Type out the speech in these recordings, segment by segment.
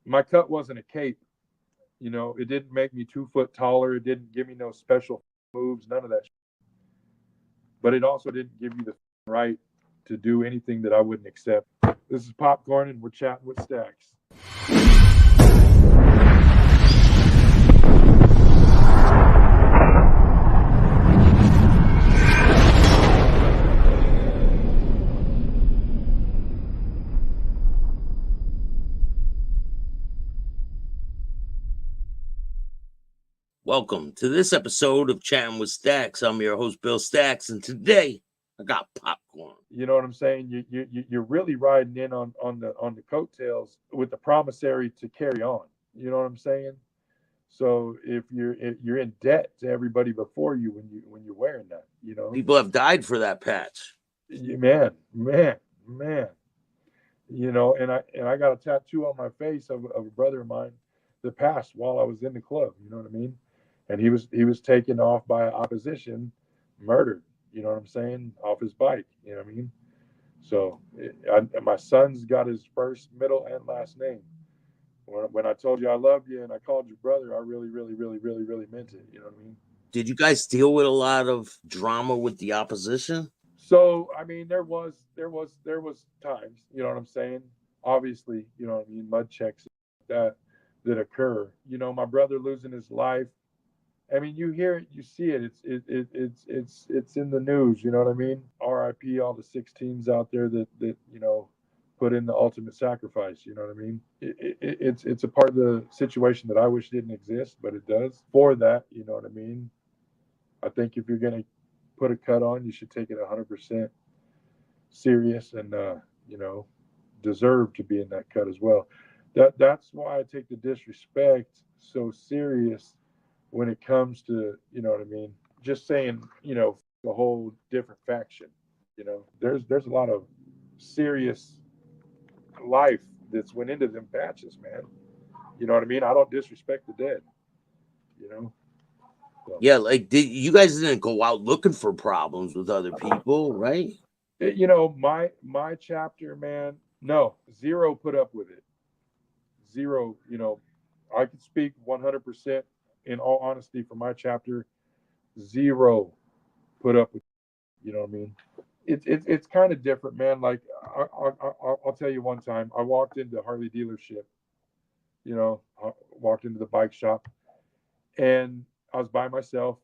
My cut wasn't a cape. It didn't make me 2 foot taller. It didn't give me no special moves, none of that. But it also didn't give you the right to do anything that I wouldn't accept. This is PopKorn, and we're chatting with Staxx. Welcome to this episode of Chattin with Staxx. I'm your host, Bill Staxx, and today I got PopKorn. You know what I'm saying? You're really riding in on the coattails with the promissory to carry on. You know what I'm saying? So if you're in debt to everybody before you when you're wearing that, People have died for that patch. Man. And I got a tattoo on my face of a brother of mine that passed while I was in the club. You know what I mean? And he was taken off by opposition, murdered. You know what I'm saying? Off his bike. You know what I mean? So my son's got his first, middle, and last name. When I told you I loved you and I called you brother, I really, really, really, really, really meant it. You know what I mean? Did you guys deal with a lot of drama with the opposition? So I mean, there was times. You know what I'm saying? Obviously, you know what I mean. Mud checks that occur. My brother losing his life. I mean, you hear it, you see it. It's in the news. You know what I mean? R.I.P. all the 16s out there that put in the ultimate sacrifice. You know what I mean? It's a part of the situation that I wish didn't exist, but it does. For that, you know what I mean? I think if you're gonna put a cut on, you should take it 100% serious and deserve to be in that cut as well. That's why I take the disrespect so serious when it comes to, you know what I mean, just saying, the whole different faction. There's a lot of serious life that's went into them patches, man. You know what I mean? I don't disrespect the dead. So. Yeah, like you guys didn't go out looking for problems with other people, right? My chapter, man, no, zero put up with it. Zero, I could speak 100% in all honesty for my chapter. Zero put up with, you know what I mean? It's kind of different, man. Like I'll tell you one time, I walked into Harley dealership, I walked into the bike shop, and I was by myself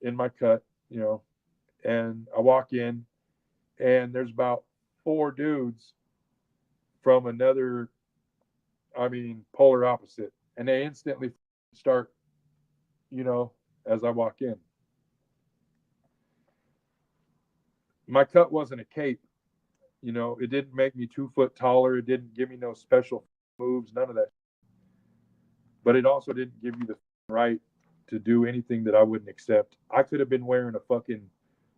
in my cut, and I walk in, and there's about 4 dudes from another, polar opposite, and they instantly start, as I walk in. My cut wasn't a cape. It didn't make me 2 foot taller. It didn't give me no special moves, none of that. But it also didn't give you the right to do anything that I wouldn't accept. I could have been wearing a fucking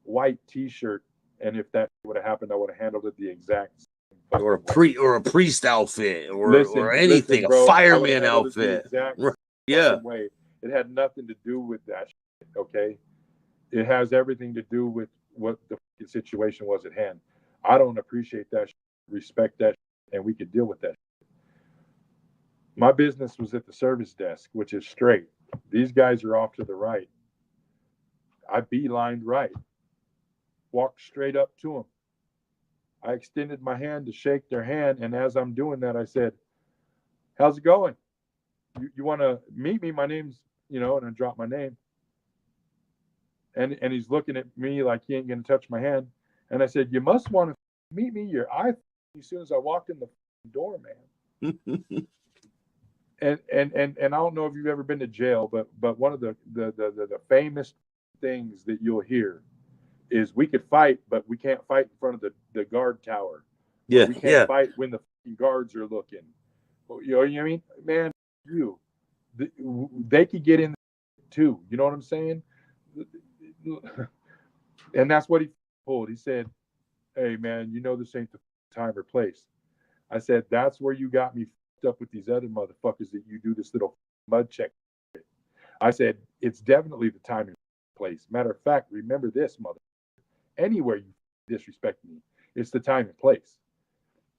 white T-shirt, and if that would have happened, I would have handled it the exact same. Or a priest outfit, or anything, bro, a fireman outfit. Yeah, way. It had nothing to do with that shit, okay? It has everything to do with what the situation was at hand. I don't appreciate that shit, respect that shit, and we could deal with that shit. My business was at the service desk, which is straight. These guys are off to the right. I beelined right. Walked straight up to them. I extended my hand to shake their hand, and as I'm doing that, I said, "How's it going? You want to meet me? My name's," and I dropped my name. And he's looking at me like he ain't gonna touch my hand. And I said, "You must want to meet me. Your eye as soon as I walked in the door, man." and I don't know if you've ever been to jail, but one of the famous things that you'll hear is, we could fight, but we can't fight in front of the guard tower. Yeah, we can't fight when the guards are looking. You know what I mean, man? They could get in too. You know what I'm saying? And that's what he pulled. He said, "Hey, man, this ain't the time or place." I said, "That's where you got me up with these other motherfuckers that you do this little mud check." I said, "It's definitely the time and place. Matter of fact, remember this, mother. Anywhere you disrespect me, it's the time and place."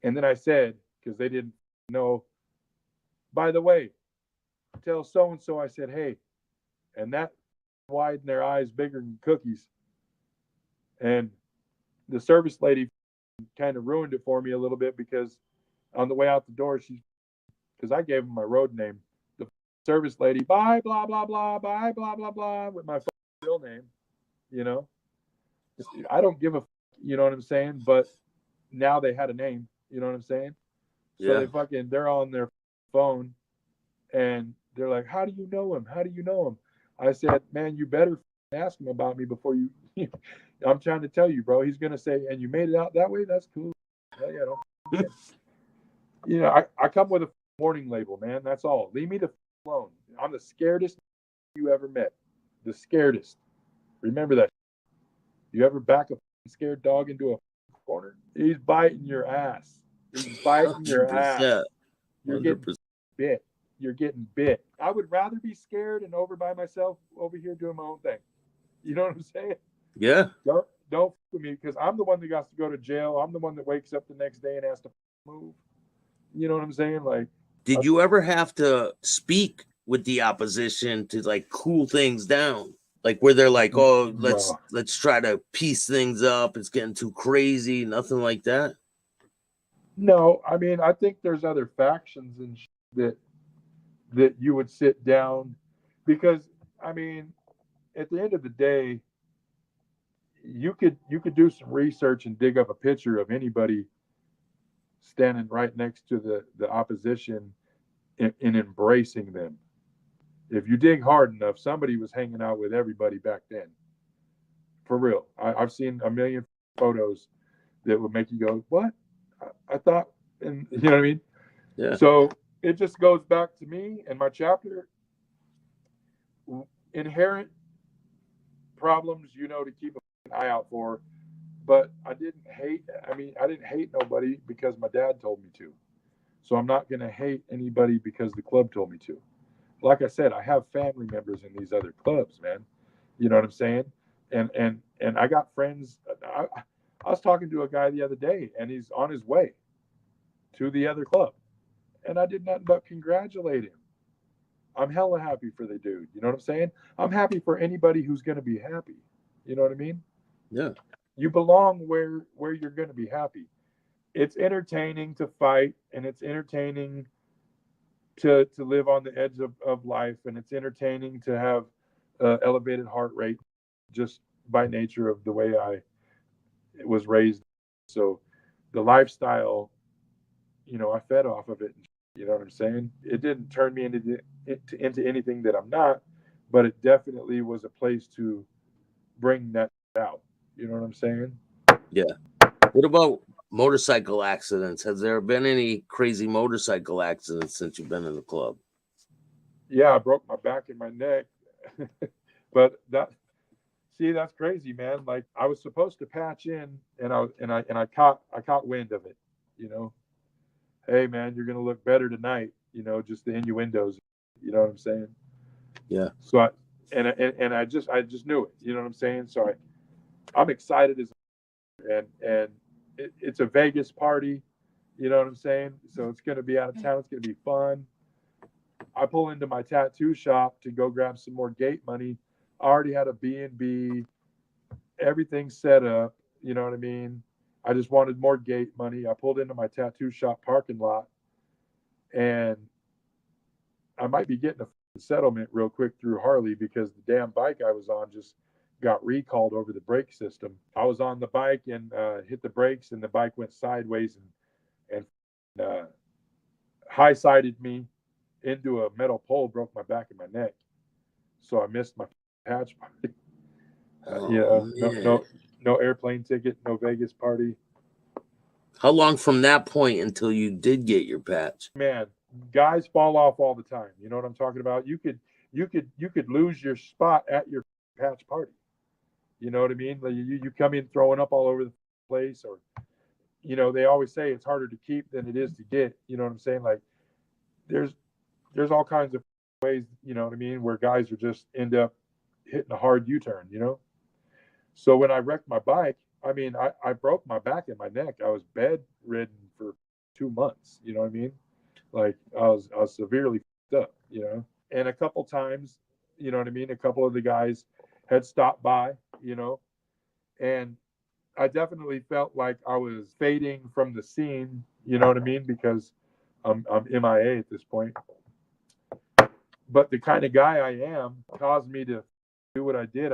And then I said, because they didn't know by the way, tell so and so I said hey, and that widened their eyes bigger than cookies. And the service lady kind of ruined it for me a little bit because on the way out the door, because I gave him my road name. The service lady, bye, blah, blah, blah, bye, blah, blah, blah, with my real name, you know. I don't give a, you know what I'm saying? But now they had a name, you know what I'm saying? So Yeah. they're on their phone and they're like, how do you know him? How do you know him? I said, man, you better ask him about me before you, I'm trying to tell you, bro. He's going to say, and you made it out that way? That's cool. Hell yeah, don't. You know, I come with a warning label, man. That's all. Leave me the alone. I'm the scaredest you ever met. The scaredest. Remember that. You ever back a scared dog into a corner? He's biting your ass. He's biting your ass. 100%. You're 100%. getting bit. You're getting bit. I would rather be scared and over by myself over here doing my own thing. You know what I'm saying? Yeah. Don't with me because I'm the one that got to go to jail. I'm the one that wakes up the next day and has to move. You know what I'm saying? Like, did you ever have to speak with the opposition to like cool things down? Like where they're like, oh, let's try to piece things up. It's getting too crazy. Nothing like that. No, I mean, I think there's other factions and that you would sit down because I mean, at the end of the day, you could do some research and dig up a picture of anybody standing right next to the opposition in embracing them. If you dig hard enough, somebody was hanging out with everybody back then. For real. I've seen a million photos that would make you go, what? I thought, and you know what I mean? Yeah. So it just goes back to me and my chapter. Inherent problems, to keep an eye out for. But I didn't hate, I didn't hate nobody because my dad told me to. So I'm not going to hate anybody because the club told me to. Like I said, I have family members in these other clubs, man. You know what I'm saying? And I got friends. I was talking to a guy the other day, and he's on his way to the other club, and I did nothing but congratulate him. I'm hella happy for the dude. You know what I'm saying? I'm happy for anybody who's going to be happy. You know what I mean? Yeah. You belong where you're going to be happy. It's entertaining to fight, and it's entertaining to live on the edge of life, and it's entertaining to have elevated heart rate just by nature of the way I was raised. So the lifestyle, I fed off of it. You know what I'm saying? It didn't turn me into anything that I'm not, but it definitely was a place to bring that out. You know what I'm saying? Yeah. What about motorcycle accidents? Has there been any crazy motorcycle accidents since you've been in the club? Yeah, I broke my back and my neck. But that's crazy, man. Like I was supposed to patch in and I caught wind of it, you know. Hey man, you're gonna look better tonight, just the innuendos, you know what I'm saying? Yeah. So I just knew it, you know what I'm saying? So I'm excited and it's a Vegas party, you know what I'm saying? So it's gonna be out of town, it's gonna be fun. I pull into my tattoo shop to go grab some more gate money. I already had a B&B, everything set up. You know what I mean? I just wanted more gate money. I pulled into my tattoo shop parking lot, and I might be getting a settlement real quick through Harley because the damn bike I was on just got recalled over the brake system. I was on the bike and hit the brakes, and the bike went sideways and high sided me into a metal pole, broke my back and my neck. So I missed my patch party. No airplane ticket, no Vegas party. How long from that point until you did get your patch? Man, guys fall off all the time. You know what I'm talking about? You could lose your spot at your patch party. You know what I mean? Like you come in throwing up all over the place, or they always say it's harder to keep than it is to get. You know what I'm saying? Like there's all kinds of ways. You know what I mean? Where guys are just end up hitting a hard U-turn. So when I wrecked my bike, I broke my back and my neck. I was bedridden for 2 months. You know what I mean? Like I was severely fucked up, you know. And a couple times, you know what I mean. A couple of the guys had stopped by, you know, and I definitely felt like I was fading from the scene, you know what I mean, because I'm MIA at this point. But the kind of guy I am caused me to do what I did.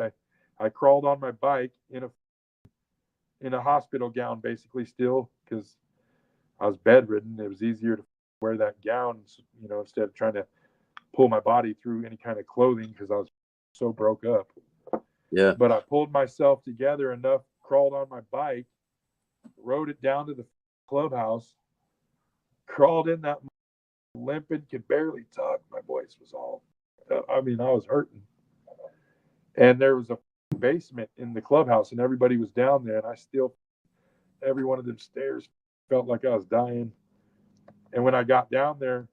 I crawled on my bike in a hospital gown, basically, still, because I was bedridden. It was easier to wear that gown, you know, instead of trying to pull my body through any kind of clothing because I was so broke up. Yeah. But I pulled myself together enough, crawled on my bike, rode it down to the clubhouse, crawled in that limping, could barely talk. My voice was all, I mean, I was hurting. And there was a basement in the clubhouse, and everybody was down there, and I still, every one of them stairs felt like I was dying. And when I got down there,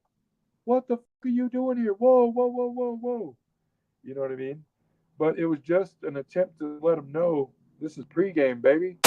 what the fuck are you doing here? Whoa, whoa, whoa, whoa, whoa. You know what I mean? But it was just an attempt to let them know this is pregame, baby.